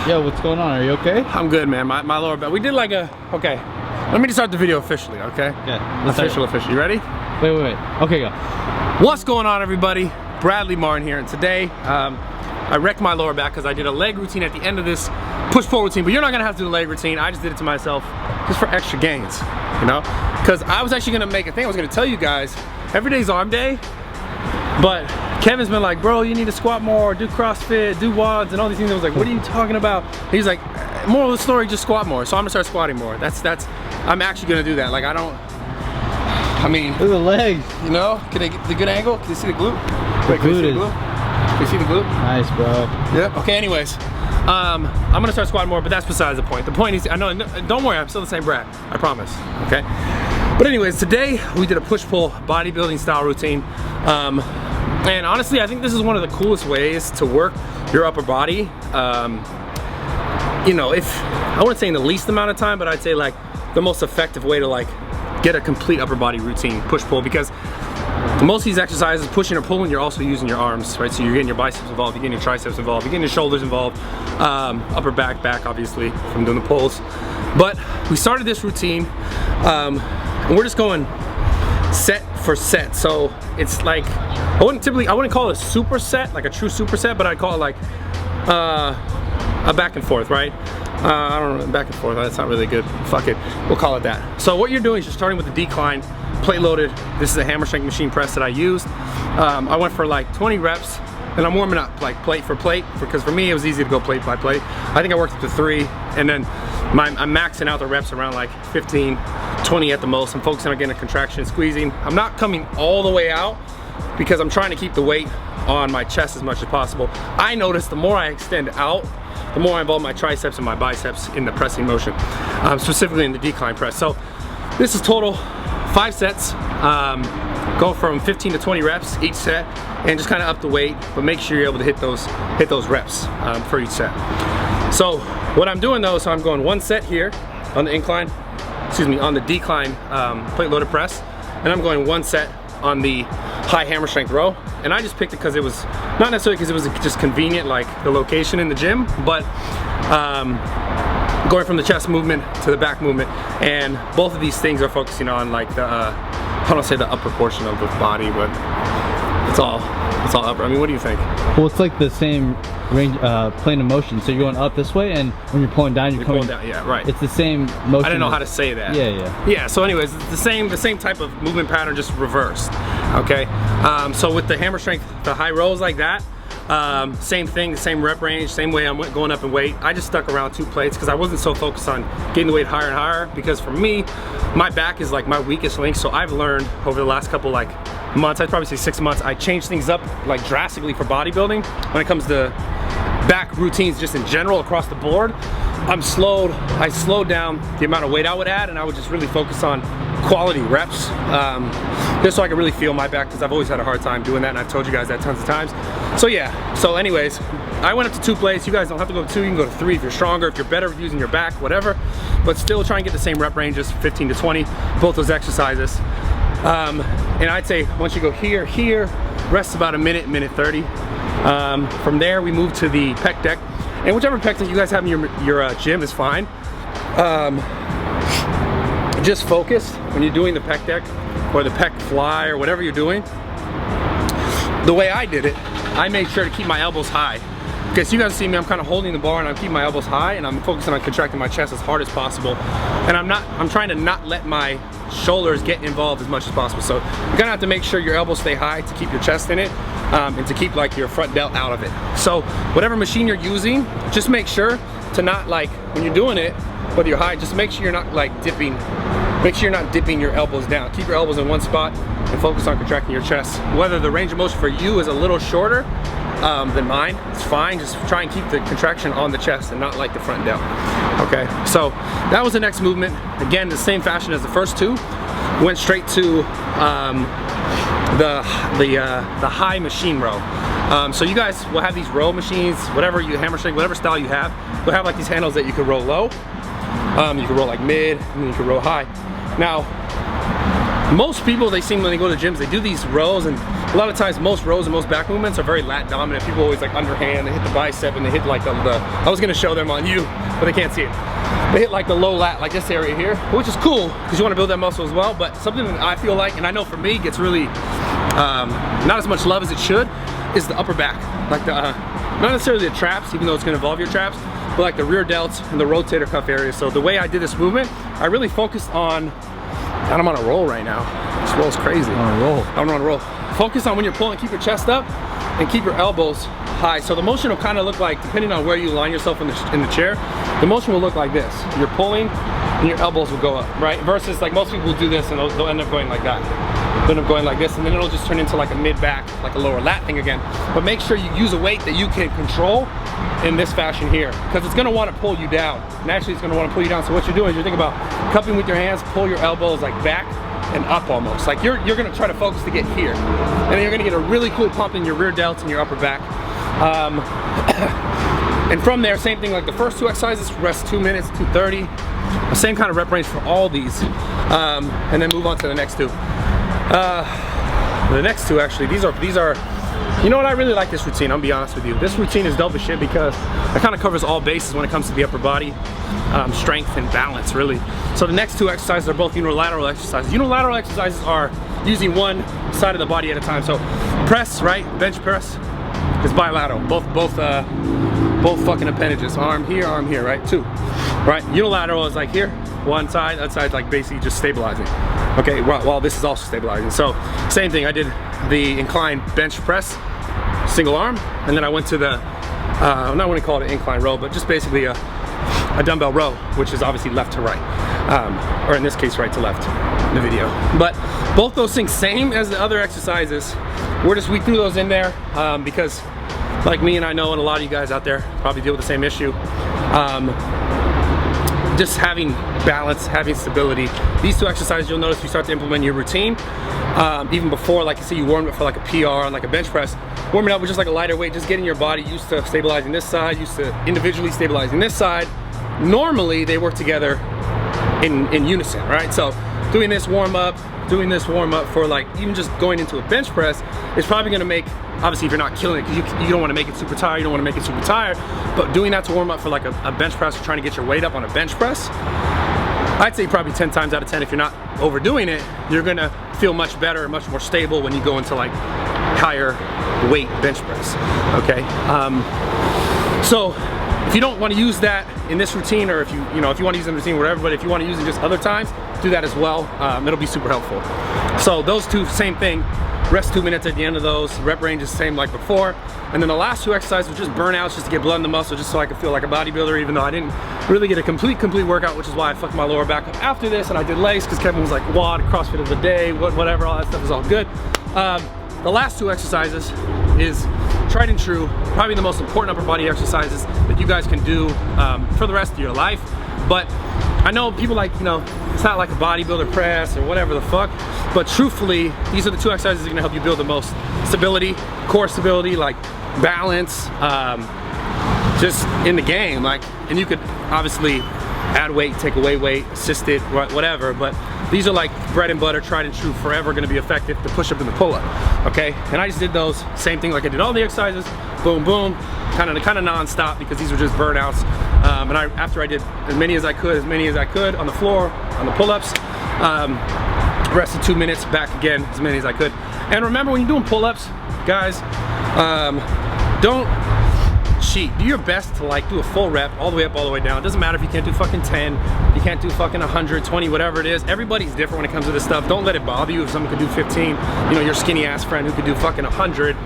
Yo, what's going on? Are you okay? I'm good, man. My lower back. We did like a, okay. Let me just start the video officially, okay? Yeah. Official. You ready? Wait. Okay, go. What's going on, everybody? Bradley Martyn here, and today I wrecked my lower back because I did a leg routine at the end of this push-pull routine, but you're not gonna have to do the leg routine. I just did it to myself just for extra gains, you know? Because I was actually gonna make a thing. I was gonna tell you guys, every day's arm day, but Kevin's been like, bro, you need to squat more, do CrossFit, do WODs, and all these things. I was like, what are you talking about? He's like, moral of the story, just squat more. So I'm gonna start squatting more. I'm actually gonna do that. Like, I mean, look at the legs. You know, can they get the good angle? Can you see the glute? Wait, can you see the glute? Can you see the glute? Nice, bro. Yep. Okay, anyways, I'm gonna start squatting more, but that's besides the point. The point is, I know, don't worry, I'm still the same Brad, I promise, okay? But anyways, today we did a push-pull bodybuilding style routine. And honestly, I think this is one of the coolest ways to work your upper body. You know, I wouldn't say in the least amount of time, but I'd say like the most effective way to like get a complete upper body routine, push-pull, because most of these exercises, pushing or pulling, you're also using your arms, right? So you're getting your biceps involved, you're getting your triceps involved, you're getting your shoulders involved, upper back obviously from doing the pulls. But we started this routine, and we're just going set for set. So it's like, I wouldn't call it a superset, like a true superset, but I'd call it like a back and forth, right? I don't know, back and forth, that's not really good. Fuck it, we'll call it that. So what you're doing is you're starting with the decline, plate loaded. This is a hammer strength machine press that I used. I went for like 20 reps, and I'm warming up like plate for plate, because for me it was easy to go plate by plate. I think I worked up to 3, and then I'm maxing out the reps around like 15, 20 at the most. I'm focusing on getting a contraction, squeezing. I'm not coming all the way out because I'm trying to keep the weight on my chest as much as possible. I notice the more I extend out, the more I involve my triceps and my biceps in the pressing motion, specifically in the decline press. So this is total 5 sets. Go from 15 to 20 reps each set, and just kind of up the weight, but make sure you're able to hit those reps for each set. So what I'm doing though, so I'm going 1 set here on the incline, on the decline plate loaded press, and I'm going 1 set on the high hammer strength row. And I just picked it because it was not necessarily because it was just convenient, like the location in the gym, but going from the chest movement to the back movement, and both of these things are focusing on like the I don't want to say the upper portion of the body, but it's all upper. I mean, what do you think? Well, it's like the same range, plane of motion. So you're going up this way, and when you're pulling down, you're coming down. Yeah, right. It's the same motion. I didn't know how to say that. Yeah. So anyways, it's the same type of movement pattern, just reversed. Okay. So with the hammer strength, the high rows like that, same thing, the same rep range, same way I'm going up in weight. I just stuck around 2 plates because I wasn't so focused on getting the weight higher and higher, because for me, my back is like my weakest link. So I've learned over the last couple like months, I'd probably say 6 months, I changed things up like drastically for bodybuilding. When it comes to back routines just in general across the board, I slowed down the amount of weight I would add, and I would just really focus on quality reps, just so I could really feel my back, because I've always had a hard time doing that, and I've told you guys that tons of times. So yeah, so anyways, I went up to 2 plates. You guys don't have to go to 2, you can go to 3 if you're stronger, if you're better at using your back, whatever, but still try and get the same rep ranges, 15 to 20, both those exercises. And I'd say once you go here, rest about a minute 30. From there we move to the pec deck, and whichever pec deck you guys have in your gym is fine. Just focus when you're doing the pec deck or the pec fly or whatever you're doing. The way I did it, I made sure to keep my elbows high. Okay, so you guys see me, I'm kind of holding the bar and I'm keeping my elbows high, and I'm focusing on contracting my chest as hard as possible. And I'm trying to not let my shoulders get involved as much as possible. So you're gonna have to make sure your elbows stay high to keep your chest in it, and to keep like your front delt out of it. So whatever machine you're using, just make sure to not, like when you're doing it, whether you're high, just make sure you're not like dipping. Make sure you're not dipping your elbows down. Keep your elbows in one spot and focus on contracting your chest. Whether the range of motion for you is a little shorter than mine, it's fine. Just try and keep the contraction on the chest and not like the front delt. Okay, so that was the next movement. Again, the same fashion as the first 2. Went straight to the high machine row. So you guys will have these row machines, whatever you hammer strength, whatever style you have, we'll have like these handles that you can row low. You can roll like mid, and then you can row high. Now, most people, they seem when they go to gyms, they do these rows and a lot of times most rows and most back movements are very lat dominant. People always like underhand, they hit the bicep and they hit like the I was gonna show them on you, but they can't see it. They hit like the low lat, like this area here, which is cool because you want to build that muscle as well. But something that I feel like, and I know for me, gets really not as much love as it should, is the upper back. Like the not necessarily the traps, even though it's going to involve your traps, but like the rear delts and the rotator cuff area. So the way I did this movement, I really focused on, and I'm on a roll right now. This roll's crazy. On a roll. I'm on a roll. Focus on when you're pulling, keep your chest up and keep your elbows high. So the motion will kind of look like, depending on where you align yourself in the chair, the motion will look like this. You're pulling and your elbows will go up, right? Versus like most people will do this and they'll end up going like that. They'll end up going like this, and then it'll just turn into like a mid-back, like a lower lat thing again. But make sure you use a weight that you can control in this fashion here, because it's gonna want to pull you down. Naturally, it's gonna want to pull you down. So what you're doing is you're thinking about cupping with your hands, pull your elbows like back and up almost. Like you're gonna try to focus to get here. And then you're gonna get a really cool pump in your rear delts and your upper back. And from there, same thing like the first two exercises, rest 2 minutes, 2:30. The same kind of rep range for all these. And then move on to the next two. The next two actually, these are, you know what, I really like this routine, I'll be honest with you. This routine is dope as shit because it kind of covers all bases when it comes to the upper body, strength and balance, really. So the next two exercises are both unilateral exercises. Unilateral exercises are using one side of the body at a time. So press, right, bench press is bilateral, both fucking appendages, arm here, right, two, right? Unilateral is like here, one side, that side's like basically just stabilizing. Okay, while this is also stabilizing. So same thing, I did the incline bench press, single arm, and then I went to the, I'm not going to call it an incline row, but just basically a dumbbell row, which is obviously left to right, or in this case right to left in the video. But both those things, same as the other exercises, we threw those in there because like me, and I know, and a lot of you guys out there probably deal with the same issue, just having balance, having stability. These two exercises, you'll notice you start to implement your routine even before, like you say, you warm up for like a PR on like a bench press, warming up with just like a lighter weight, just getting your body used to stabilizing this side, used to individually stabilizing this side. Normally they work together in unison, right? So doing this warm up for like even just going into a bench press is probably going to make, obviously if you're not killing it, because you don't want to make it super tired, you don't want to make it super tired, but doing that to warm up for like a bench press, or trying to get your weight up on a bench press, I'd say probably 10 times out of 10, if you're not overdoing it, you're gonna feel much better, much more stable when you go into like higher weight bench press, okay? So if you don't want to use that in this routine, or if you want to use it in the routine, whatever, but if you want to use it just other times, do that as well. It'll be super helpful. So those two, same thing. Rest 2 minutes at the end of those. Rep range is the same like before. And then the last two exercises were just burnouts, just to get blood in the muscle, just so I could feel like a bodybuilder, even though I didn't really get a complete workout, which is why I fucked my lower back up after this, and I did legs because Kevin was like, WOD, CrossFit of the day, whatever, all that stuff is all good. The last two exercises is tried and true, probably the most important upper body exercises that you guys can do for the rest of your life. But I know people like, it's not like a bodybuilder press or whatever the fuck, but truthfully, these are the two exercises that are gonna help you build the most stability, core stability, like balance, just in the game. Like, and you could obviously add weight, take away weight, assist it, whatever, but these are like bread and butter, tried and true, forever gonna be effective, the push up and the pull up, okay? And I just did those, same thing like I did all the exercises, boom, boom, kind of non-stop, because these were just burnouts. And after I did as many as I could on the floor, on the pull-ups, rested 2 minutes, back again, as many as I could. And remember, when you're doing pull-ups, guys, don't cheat. Do your best to like do a full rep all the way up, all the way down. It doesn't matter if you can't do fucking 10, you can't do fucking 100, 20, whatever it is. Everybody's different when it comes to this stuff. Don't let it bother you if someone could do 15. Your skinny ass friend who could do fucking 100.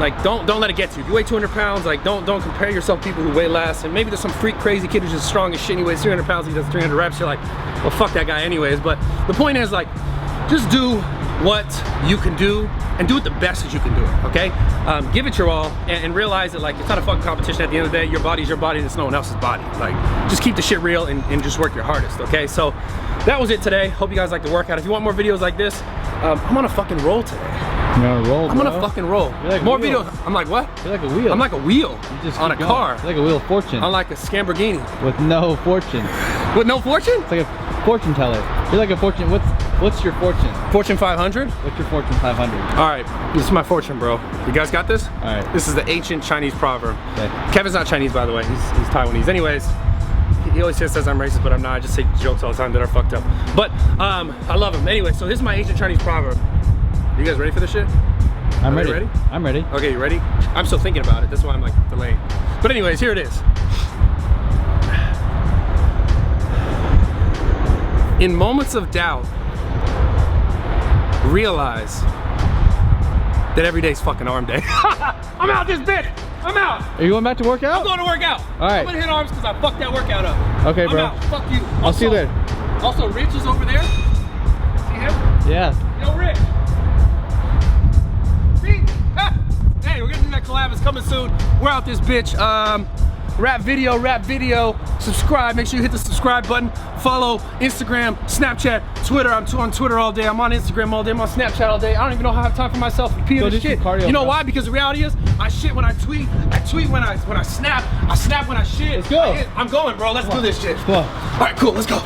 Like don't let it get to you. If you weigh 200 pounds, like don't compare yourself to people who weigh less. And maybe there's some freak crazy kid who's just strong as shit and he weighs 300 pounds, he does 300 reps. You're like, well, fuck that guy anyways. But the point is, like, just do what you can do and do it the best that you can do it, okay? Give it your all and realize that, like, it's not a fucking competition at the end of the day. Your body's your body and it's no one else's body. Like, just keep the shit real and just work your hardest, okay? So that was it today. Hope you guys like the workout. If you want more videos like this, I'm on a fucking roll today. You're on a roll, I'm on a fucking roll. Like more videos. I'm like, what? You're like a wheel. I'm like a wheel on a car. You're like a wheel of fortune. I'm like a Scamborghini. With no fortune. With no fortune? It's like a fortune teller. You're like a fortune. What's your fortune? Fortune 500? What's your fortune 500? All right, this is my fortune, bro. You guys got this? All right. This is the ancient Chinese proverb. Okay. Kevin's not Chinese, by the way. He's Taiwanese. Anyways, he always says I'm racist, but I'm not. I just say jokes all the time that are fucked up. But I love him. Anyway, so this is my ancient Chinese proverb. You guys ready for this shit? I'm ready. I'm ready. Okay, you ready? I'm still thinking about it. That's why I'm like delaying. But anyways, here it is. In moments of doubt, realize that every day's fucking arm day. I'm out this bitch. I'm out. Are you going back to work out? I'm going to work out. All right. I'm gonna hit arms because I fucked that workout up. Okay, bro. I'm out. Fuck you. I'll see you later. Also, Rich is over there. See him? Yeah. Yo, Rich. Hey, we're gonna do that collab. It's coming soon. We're out this bitch. Rap video. Subscribe. Make sure you hit the subscribe button. Follow Instagram, Snapchat, Twitter. I'm on Twitter all day. I'm on Instagram all day. I'm on Snapchat all day. I don't even know how I have time for myself to pee Go this do some shit. cardio, You know bro. why? Because the reality is, I shit when I tweet. I tweet when I snap. I snap when I shit. Let's go. I'm going, bro. Let's do this shit. Come on. All right, cool. Let's go.